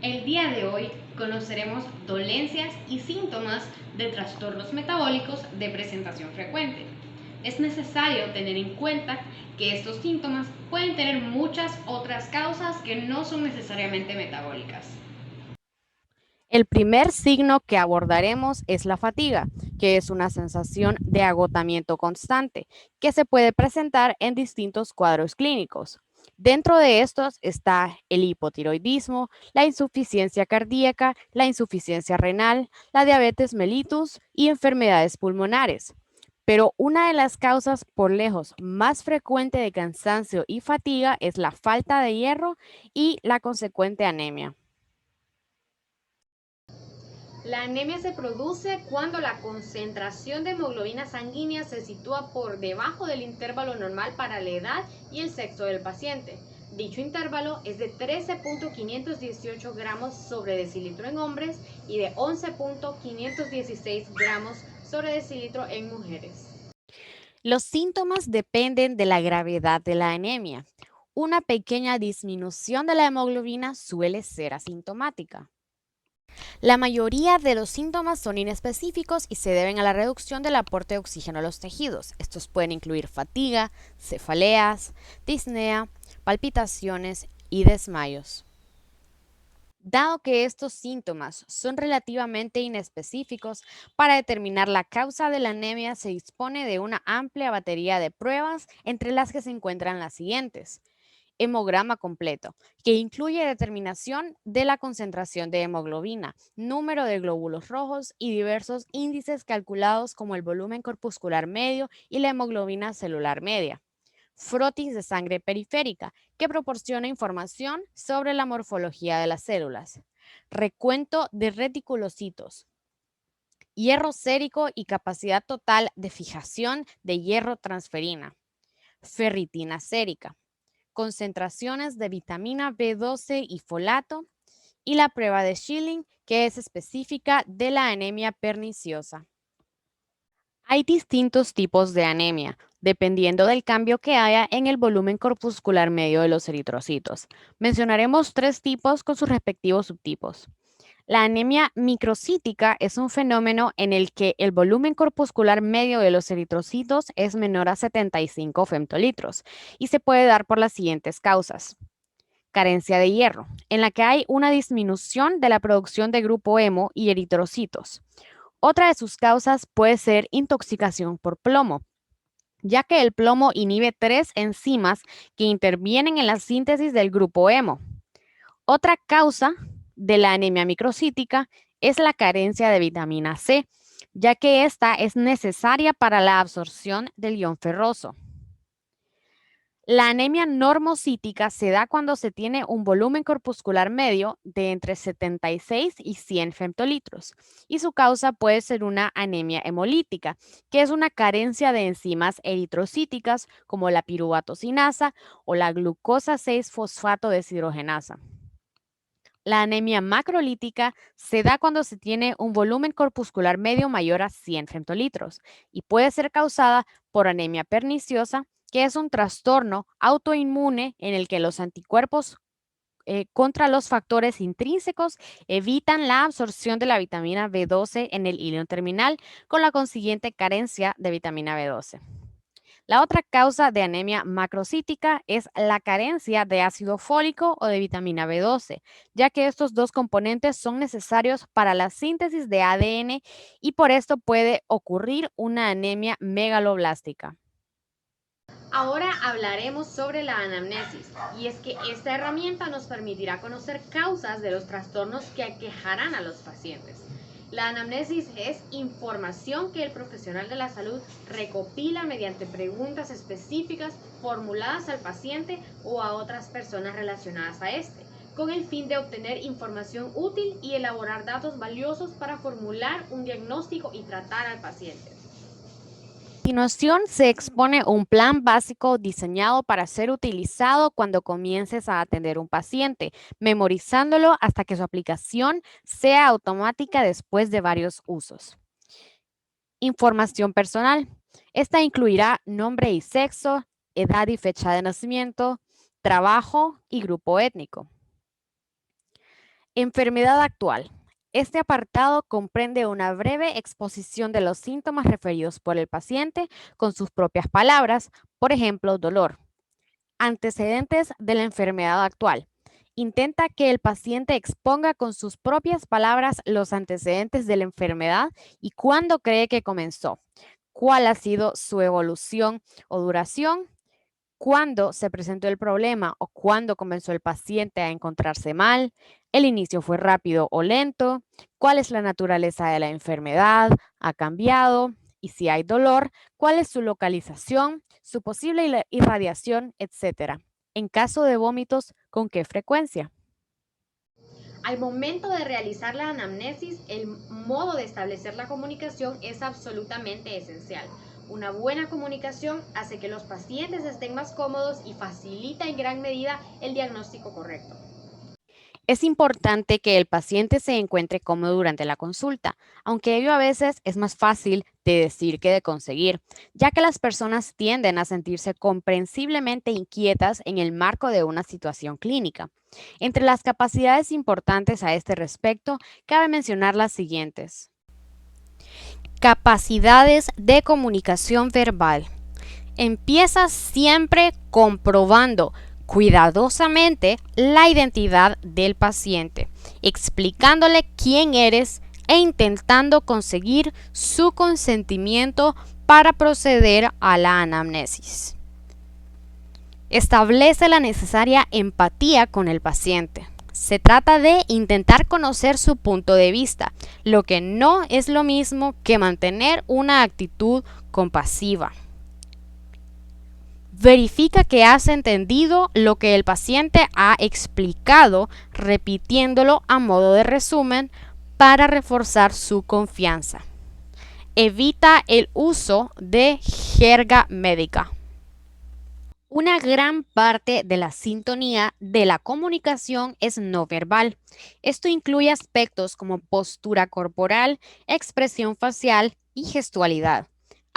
El día de hoy conoceremos dolencias y síntomas de trastornos metabólicos de presentación frecuente. Es necesario tener en cuenta que estos síntomas pueden tener muchas otras causas que no son necesariamente metabólicas. El primer signo que abordaremos es la fatiga, que es una sensación de agotamiento constante que se puede presentar en distintos cuadros clínicos. Dentro de estos está el hipotiroidismo, la insuficiencia cardíaca, la insuficiencia renal, la diabetes mellitus y enfermedades pulmonares. Pero una de las causas por lejos más frecuente de cansancio y fatiga es la falta de hierro y la consecuente anemia. La anemia se produce cuando la concentración de hemoglobina sanguínea se sitúa por debajo del intervalo normal para la edad y el sexo del paciente. Dicho intervalo es de 13.518 gramos sobre decilitro en hombres y de 11.516 gramos sobre decilitro en mujeres. Los síntomas dependen de la gravedad de la anemia. Una pequeña disminución de la hemoglobina suele ser asintomática. La mayoría de los síntomas son inespecíficos y se deben a la reducción del aporte de oxígeno a los tejidos. Estos pueden incluir fatiga, cefaleas, disnea, palpitaciones y desmayos. Dado que estos síntomas son relativamente inespecíficos, para determinar la causa de la anemia se dispone de una amplia batería de pruebas, entre las que se encuentran las siguientes. Hemograma completo, que incluye determinación de la concentración de hemoglobina, número de glóbulos rojos y diversos índices calculados como el volumen corpuscular medio y la hemoglobina celular media. Frotis de sangre periférica, que proporciona información sobre la morfología de las células. Recuento de reticulocitos. Hierro sérico y capacidad total de fijación de hierro transferina. Ferritina sérica. Concentraciones de vitamina B12 y folato. Y la prueba de Schilling, que es específica de la anemia perniciosa. Hay distintos tipos de anemia, dependiendo del cambio que haya en el volumen corpuscular medio de los eritrocitos. Mencionaremos tres tipos con sus respectivos subtipos. La anemia microcítica es un fenómeno en el que el volumen corpuscular medio de los eritrocitos es menor a 75 femtolitros y se puede dar por las siguientes causas. Carencia de hierro, en la que hay una disminución de la producción de grupo hemo y eritrocitos. Otra de sus causas puede ser intoxicación por plomo, ya que el plomo inhibe tres enzimas que intervienen en la síntesis del grupo hemo. Otra causa de la anemia microcítica es la carencia de vitamina C, ya que esta es necesaria para la absorción del ion ferroso. La anemia normocítica se da cuando se tiene un volumen corpuscular medio de entre 76 y 100 femtolitros y su causa puede ser una anemia hemolítica, que es una carencia de enzimas eritrocíticas como la piruvatocinasa o la glucosa 6-fosfato deshidrogenasa. La anemia macrolítica se da cuando se tiene un volumen corpuscular medio mayor a 100 femtolitros y puede ser causada por anemia perniciosa, que es un trastorno autoinmune en el que los anticuerpos contra los factores intrínsecos evitan la absorción de la vitamina B12 en el hilo terminal, con la consiguiente carencia de vitamina B12. La otra causa de anemia macrocítica es la carencia de ácido fólico o de vitamina B12, ya que estos dos componentes son necesarios para la síntesis de ADN y por esto puede ocurrir una anemia megaloblástica. Ahora hablaremos sobre la anamnesis, y es que esta herramienta nos permitirá conocer causas de los trastornos que aquejarán a los pacientes. La anamnesis es información que el profesional de la salud recopila mediante preguntas específicas formuladas al paciente o a otras personas relacionadas a este, con el fin de obtener información útil y elaborar datos valiosos para formular un diagnóstico y tratar al paciente. A continuación se expone un plan básico diseñado para ser utilizado cuando comiences a atender un paciente, memorizándolo hasta que su aplicación sea automática después de varios usos. Información personal. Esta incluirá nombre y sexo, edad y fecha de nacimiento, trabajo y grupo étnico. Enfermedad actual. Este apartado comprende una breve exposición de los síntomas referidos por el paciente con sus propias palabras, por ejemplo, dolor. Antecedentes de la enfermedad actual. Intenta que el paciente exponga con sus propias palabras los antecedentes de la enfermedad y cuándo cree que comenzó, cuál ha sido su evolución o duración, cuándo se presentó el problema o cuándo comenzó el paciente a encontrarse mal, el inicio fue rápido o lento, cuál es la naturaleza de la enfermedad, ha cambiado y si hay dolor, cuál es su localización, su posible irradiación, etcétera. En caso de vómitos, ¿con qué frecuencia? Al momento de realizar la anamnesis, el modo de establecer la comunicación es absolutamente esencial. Una buena comunicación hace que los pacientes estén más cómodos y facilita en gran medida el diagnóstico correcto. Es importante que el paciente se encuentre cómodo durante la consulta, aunque ello a veces es más fácil de decir que de conseguir, ya que las personas tienden a sentirse comprensiblemente inquietas en el marco de una situación clínica. Entre las capacidades importantes a este respecto, cabe mencionar las siguientes. Capacidades de comunicación verbal. Empieza siempre comprobando cuidadosamente la identidad del paciente, explicándole quién eres e intentando conseguir su consentimiento para proceder a la anamnesis. Establece la necesaria empatía con el paciente. Se trata de intentar conocer su punto de vista, lo que no es lo mismo que mantener una actitud compasiva. Verifica que has entendido lo que el paciente ha explicado, repitiéndolo a modo de resumen para reforzar su confianza. Evita el uso de jerga médica. Una gran parte de la sintonía de la comunicación es no verbal. Esto incluye aspectos como postura corporal, expresión facial y gestualidad.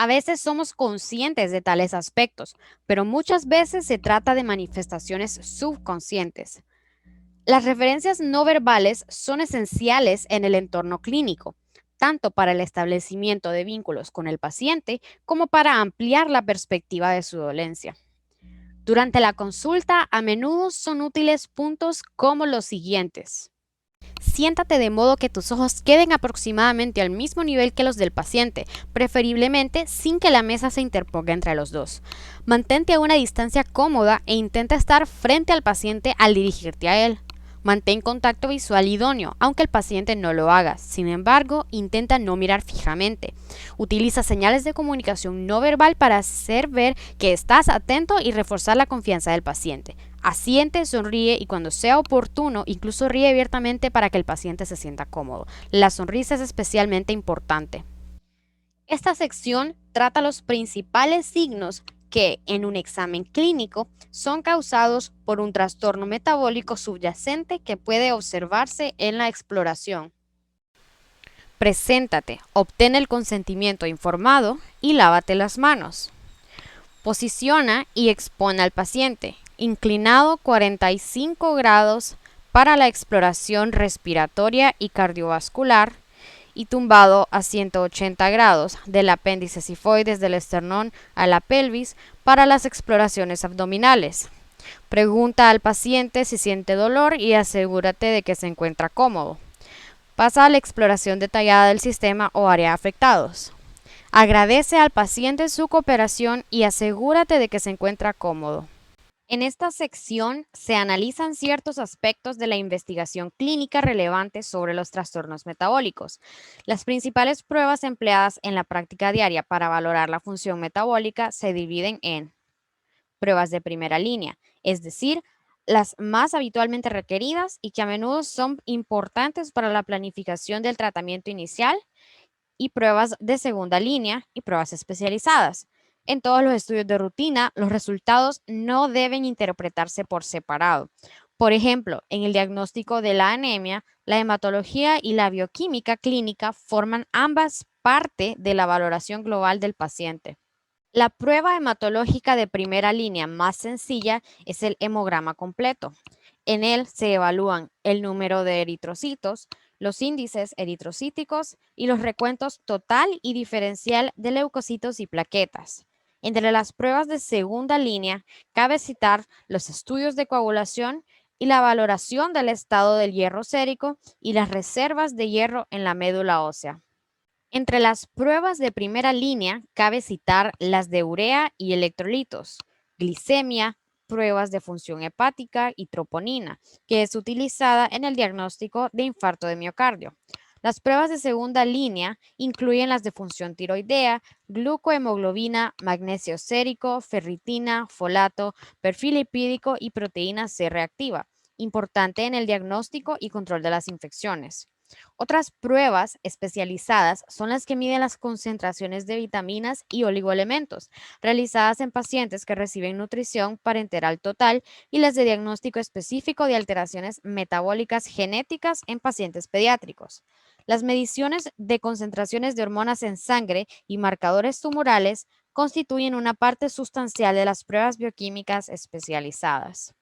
A veces somos conscientes de tales aspectos, pero muchas veces se trata de manifestaciones subconscientes. Las referencias no verbales son esenciales en el entorno clínico, tanto para el establecimiento de vínculos con el paciente como para ampliar la perspectiva de su dolencia. Durante la consulta, a menudo son útiles puntos como los siguientes. Siéntate de modo que tus ojos queden aproximadamente al mismo nivel que los del paciente, preferiblemente sin que la mesa se interponga entre los dos. Mantente a una distancia cómoda e intenta estar frente al paciente al dirigirte a él. Mantén contacto visual idóneo, aunque el paciente no lo haga. Sin embargo, intenta no mirar fijamente. Utiliza señales de comunicación no verbal para hacer ver que estás atento y reforzar la confianza del paciente. Asiente, sonríe y cuando sea oportuno, incluso ríe abiertamente para que el paciente se sienta cómodo. La sonrisa es especialmente importante. Esta sección trata los principales signos que en un examen clínico son causados por un trastorno metabólico subyacente que puede observarse en la exploración. Preséntate, obtén el consentimiento informado y lávate las manos. Posiciona y expone al paciente, inclinado 45 grados para la exploración respiratoria y cardiovascular y tumbado a 180 grados del apéndice sifoides del esternón a la pelvis para las exploraciones abdominales. Pregunta al paciente si siente dolor y asegúrate de que se encuentra cómodo. Pasa a la exploración detallada del sistema o área afectados. Agradece al paciente su cooperación y asegúrate de que se encuentra cómodo. En esta sección se analizan ciertos aspectos de la investigación clínica relevantes sobre los trastornos metabólicos. Las principales pruebas empleadas en la práctica diaria para valorar la función metabólica se dividen en pruebas de primera línea, es decir, las más habitualmente requeridas y que a menudo son importantes para la planificación del tratamiento inicial, y pruebas de segunda línea y pruebas especializadas. En todos los estudios de rutina, los resultados no deben interpretarse por separado. Por ejemplo, en el diagnóstico de la anemia, la hematología y la bioquímica clínica forman ambas parte de la valoración global del paciente. La prueba hematológica de primera línea más sencilla es el hemograma completo. En él se evalúan el número de eritrocitos, los índices eritrocíticos y los recuentos total y diferencial de leucocitos y plaquetas. Entre las pruebas de segunda línea, cabe citar los estudios de coagulación y la valoración del estado del hierro sérico y las reservas de hierro en la médula ósea. Entre las pruebas de primera línea, cabe citar las de urea y electrolitos, glicemia, pruebas de función hepática y troponina, que es utilizada en el diagnóstico de infarto de miocardio. Las pruebas de segunda línea incluyen las de función tiroidea, glucohemoglobina, magnesio sérico, ferritina, folato, perfil lipídico y proteína C reactiva, importante en el diagnóstico y control de las infecciones. Otras pruebas especializadas son las que miden las concentraciones de vitaminas y oligoelementos, realizadas en pacientes que reciben nutrición parenteral total, y las de diagnóstico específico de alteraciones metabólicas genéticas en pacientes pediátricos. Las mediciones de concentraciones de hormonas en sangre y marcadores tumorales constituyen una parte sustancial de las pruebas bioquímicas especializadas.